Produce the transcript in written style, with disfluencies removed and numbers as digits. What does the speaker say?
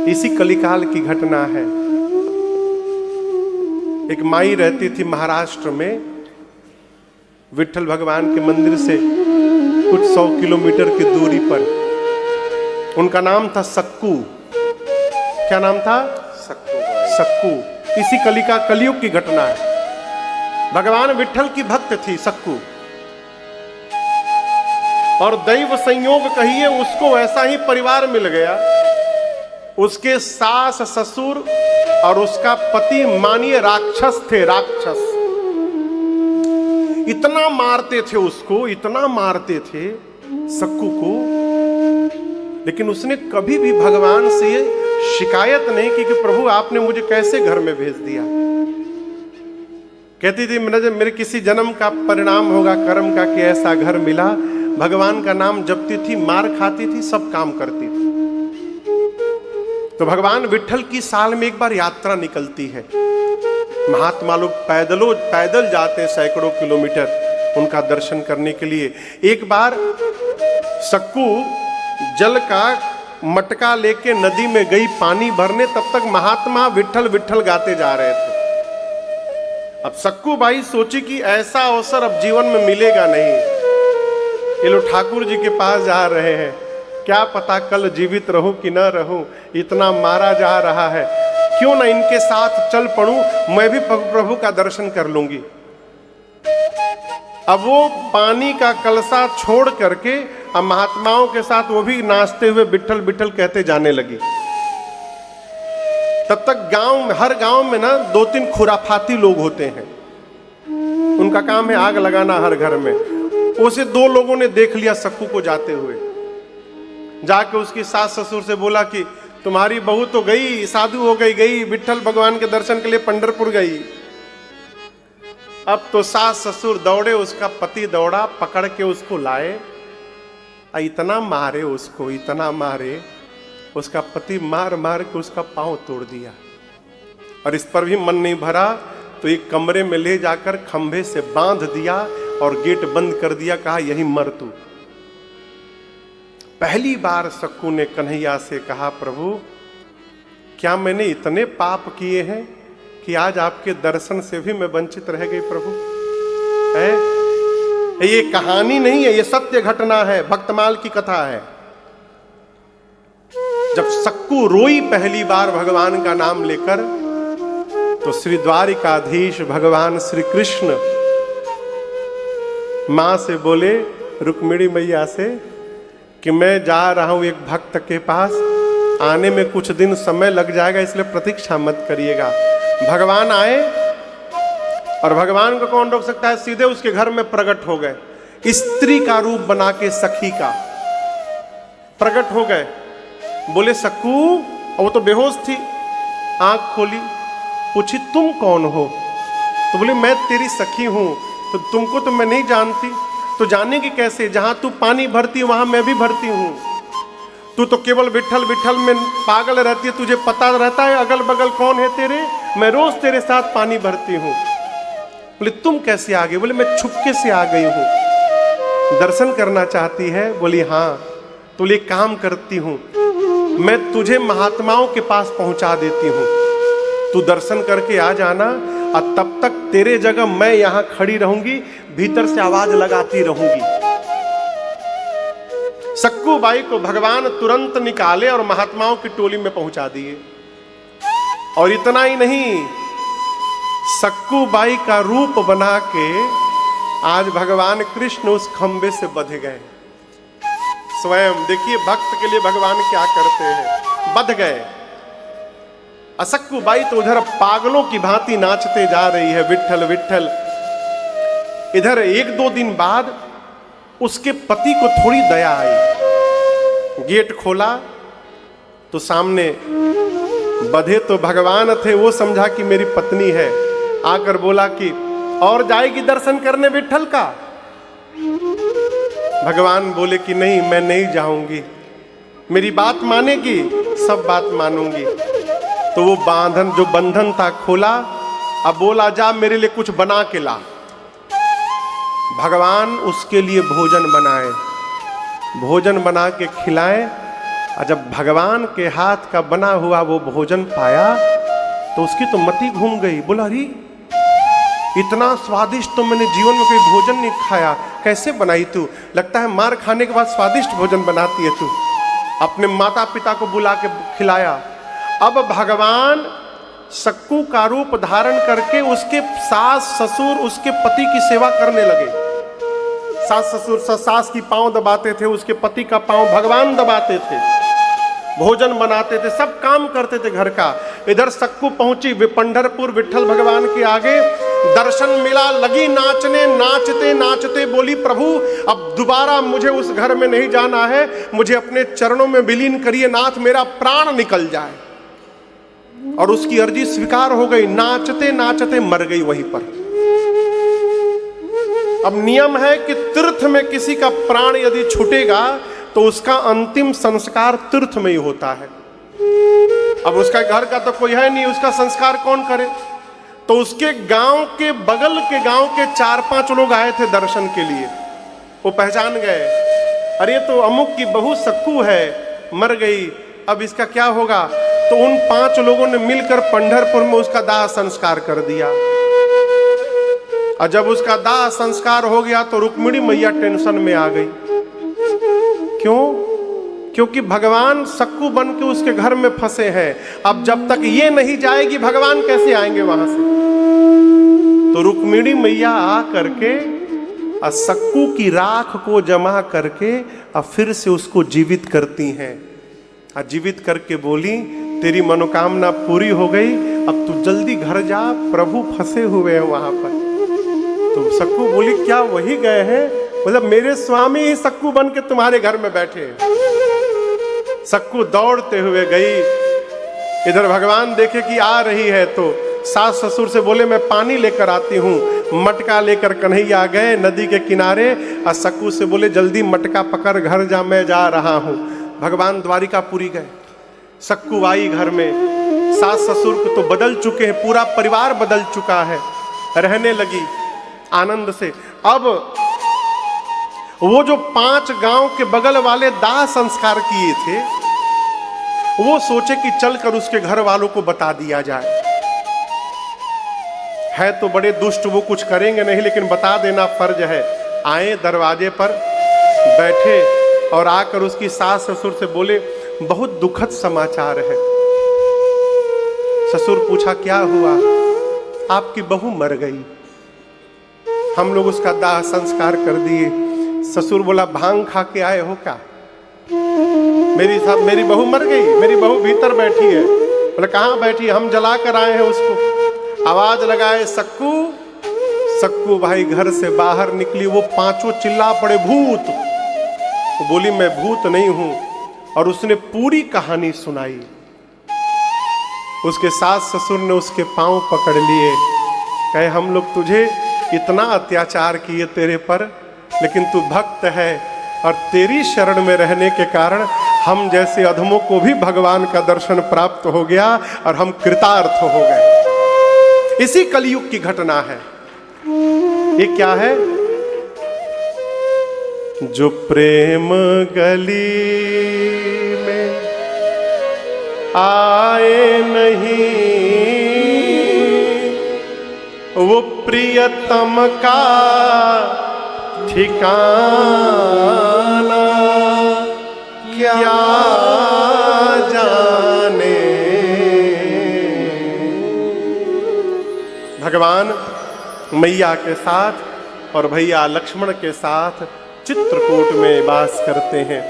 इसी कलिकाल की घटना है। एक माई रहती थी महाराष्ट्र में, विट्ठल भगवान के मंदिर से कुछ 100 किलोमीटर की दूरी पर। उनका नाम था सक्कू। क्या नाम था? सक्कू। इसी कलयुग की घटना है। भगवान विट्ठल की भक्त थी सक्कू, और दैव संयोग कहिए उसको ऐसा ही परिवार मिल गया। उसके सास ससुर और उसका पति मानिए राक्षस थे। राक्षस इतना मारते थे उसको, इतना मारते थे सक्कू को, लेकिन उसने कभी भी भगवान से शिकायत नहीं की कि प्रभु आपने मुझे कैसे घर में भेज दिया। कहती थी मेरे किसी जन्म का परिणाम होगा कर्म का कि ऐसा घर मिला। भगवान का नाम जपती थी, मार खाती थी, सब काम करती थी। तो भगवान विट्ठल की साल में एक बार यात्रा निकलती है। महात्मा लोग पैदल जाते सैकड़ों किलोमीटर उनका दर्शन करने के लिए। एक बार सक्कू जल का मटका लेके नदी में गई पानी भरने, तब तक महात्मा विट्ठल विट्ठल गाते जा रहे थे। अब सक्कू बाई सोची कि ऐसा अवसर अब जीवन में मिलेगा नहीं। ये लोग ठाकुर जी के पास जा रहे हैं, क्या पता कल जीवित रहूं कि न रहूं, इतना मारा जा रहा है, क्यों ना इनके साथ चल पड़ूं, मैं भी प्रभु का दर्शन कर लूंगी। अब वो पानी का कलसा छोड़ करके अब महात्माओं के साथ वो भी नाचते हुए विट्ठल विट्ठल कहते जाने लगी। तब तक हर गांव में ना 2-3 खुराफाती लोग होते हैं। उनका काम है आग लगाना हर घर में। उसे 2 लोगों ने देख लिया सक्कू को जाते हुए। जाके उसकी सास ससुर से बोला कि तुम्हारी बहू तो गई, साधु हो गई विट्ठल भगवान के दर्शन के लिए पंढरपुर गई। अब तो सास ससुर दौड़े, उसका पति दौड़ा, पकड़ के उसको लाए। इतना मारे उसको, इतना मारे, उसका पति मार मार के उसका पांव तोड़ दिया। और इस पर भी मन नहीं भरा तो एक कमरे में ले जाकर खंभे से बांध दिया और गेट बंद कर दिया। कहा यही मर तू। पहली बार सक्कू ने कन्हैया से कहा प्रभु क्या मैंने इतने पाप किए हैं कि आज आपके दर्शन से भी मैं वंचित रह गई प्रभु। ये कहानी नहीं है, ये सत्य घटना है, भक्तमाल की कथा है। जब सक्कू रोई पहली बार भगवान का नाम लेकर, तो श्री द्वारिकाधीश भगवान श्री कृष्ण मां से बोले, रुक्मिणी मैया से, कि मैं जा रहा हूं एक भक्त के पास, आने में कुछ दिन समय लग जाएगा, इसलिए प्रतीक्षा मत करिएगा। भगवान आए और भगवान को कौन रोक सकता है, सीधे उसके घर में प्रकट हो गए। स्त्री का रूप बना के सखी का प्रकट हो गए। बोले सक्कू, और वो तो बेहोश थी, आंख खोली, पूछी तुम कौन हो? तो बोले मैं तेरी सखी हूं। तो तुमको तो मैं नहीं जानती। तो जानेगी कैसे, जहां तू पानी भरती वहां मैं भी भरती हूं। तू तो केवल विट्ठल विट्ठल में पागल रहती है, तुझे पता रहता है अगल बगल कौन है तेरे, मैं रोज तेरे साथ पानी भरती हूं। बोले तुम कैसे आ गई? बोले मैं छुपके से आ गई हूं। दर्शन करना चाहती है? बोली हाँ। तो बोले काम करती हूं, मैं तुझे महात्माओं के पास पहुंचा देती हूं, तू दर्शन करके आ जाना, और तब तक तेरे जगह मैं यहां खड़ी रहूंगी, भीतर से आवाज लगाती रहूंगी। सक्कू बाई को भगवान तुरंत निकाले और महात्माओं की टोली में पहुंचा दिए। और इतना ही नहीं, सक्कू बाई का रूप बना के आज भगवान कृष्ण उस खंबे से बंध गए। स्वयं देखिए भक्त के लिए भगवान क्या करते हैं, बंध गए। सक्कू बाई तो उधर पागलों की भांति नाचते जा रही है, विट्ठल विट्ठल। इधर 1-2 दिन बाद उसके पति को थोड़ी दया आई। गेट खोला तो सामने बधे तो भगवान थे, वो समझा कि मेरी पत्नी है। आकर बोला कि और जाएगी दर्शन करने विट्ठल का? भगवान बोले कि नहीं, मैं नहीं जाऊंगी, मेरी बात मानेगी? सब बात मानूंगी। तो वो जो बंधन था खोला। अब बोला जा मेरे लिए कुछ बना के ला। भगवान उसके लिए भोजन बनाए, भोजन बना के खिलाए और जब भगवान के हाथ का बना हुआ वो भोजन पाया तो उसकी तो मति घूम गई। बोला अरे इतना स्वादिष्ट तो मैंने जीवन में कोई भोजन नहीं खाया, कैसे बनाई तू? लगता है मार खाने के बाद स्वादिष्ट भोजन बनाती है तू। अपने माता पिता को बुला के खिलाया। अब भगवान सक्कू का रूप धारण करके उसके सास ससुर उसके पति की सेवा करने लगे। सास ससुर सास की पांव दबाते थे, उसके पति का पांव भगवान दबाते थे, भोजन बनाते थे, सब काम करते थे घर का। इधर सक्कू पहुंची पंढरपुर विट्ठल भगवान के आगे, दर्शन मिला, लगी नाचने, नाचते नाचते बोली प्रभु अब दोबारा मुझे उस घर में नहीं जाना है, मुझे अपने चरणों में विलीन करिए नाथ, मेरा प्राण निकल जाए। और उसकी अर्जी स्वीकार हो गई। नाचते नाचते मर गई वहीं पर। अब नियम है कि तीर्थ में किसी का प्राण यदि छूटेगा तो उसका अंतिम संस्कार तीर्थ में ही होता है। अब उसका घर का तो कोई है नहीं, उसका संस्कार कौन करे? तो उसके गांव के बगल के गांव के 4-5 लोग आए थे दर्शन के लिए। वो पहचान गए, अरे तो अमुक की बहू सक्कू है, मर गई, अब इसका क्या होगा? तो उन 5 लोगों ने मिलकर पंढरपुर में उसका दाह संस्कार कर दिया। और जब उसका दाह संस्कार हो गया तो रुक्मिणी मैया टेंशन में आ गई। क्यों? क्योंकि भगवान सक्कू बन के उसके घर में फंसे हैं। अब जब तक ये नहीं जाएगी भगवान कैसे आएंगे वहां से? तो रुक्मिणी मैया आ करके सक्कू की राख को जमा करके अब फिर से उसको जीवित करती हैं। जीवित करके बोली तेरी मनोकामना पूरी हो गई, अब तू जल्दी घर जा, प्रभु फंसे हुए हैं वहां पर। तो सक्कू बोली क्या वही गए हैं? मतलब मेरे स्वामी ही सक्कू बन के तुम्हारे घर में बैठे। सक्कू दौड़ते हुए गई। इधर भगवान देखे कि आ रही है तो सास ससुर से बोले मैं पानी लेकर आती हूँ। मटका लेकर कन्हैया गए नदी के किनारे और सक्कू से बोले जल्दी मटका पकड़ घर जा, मैं जा रहा हूँ। भगवान द्वारिकापुरी गए। सक्कू आई घर में। सास ससुर को तो बदल चुके हैं, पूरा परिवार बदल चुका है। रहने लगी आनंद से। अब वो जो 5 गांव के बगल वाले दाह संस्कार किए थे वो सोचे कि चलकर उसके घर वालों को बता दिया जाए। है तो बड़े दुष्ट, वो कुछ करेंगे नहीं लेकिन बता देना फर्ज है। आए दरवाजे पर बैठे और आकर उसकी सास ससुर से बोले बहुत दुखद समाचार है। ससुर पूछा क्या हुआ? आपकी बहू मर गई, हम लोग उसका दाह संस्कार कर दिए। ससुर बोला भांग खा के आए हो क्या? मेरी बहू मर गई, मेरी बहू भीतर बैठी है। बोले कहाँ बैठी? हम जला कर आए हैं उसको। आवाज लगाए सक्कू। सक्कू भाई घर से बाहर निकली। वो 5 चिल्ला पड़े भूत। वो बोली मैं भूत नहीं हूं। और उसने पूरी कहानी सुनाई। उसके सास ससुर ने उसके पांव पकड़ लिए, कहे हम लोग तुझे इतना अत्याचार किए तेरे पर, लेकिन तू भक्त है और तेरी शरण में रहने के कारण हम जैसे अधमों को भी भगवान का दर्शन प्राप्त हो गया और हम कृतार्थ हो गए। इसी कलयुग की घटना है। ये क्या है? जो प्रेम गली में आए नहीं वो प्रियतम का ठिकाना क्या जाने। भगवान मैया के साथ और भैया लक्ष्मण के साथ चित्रकूट में वास करते हैं।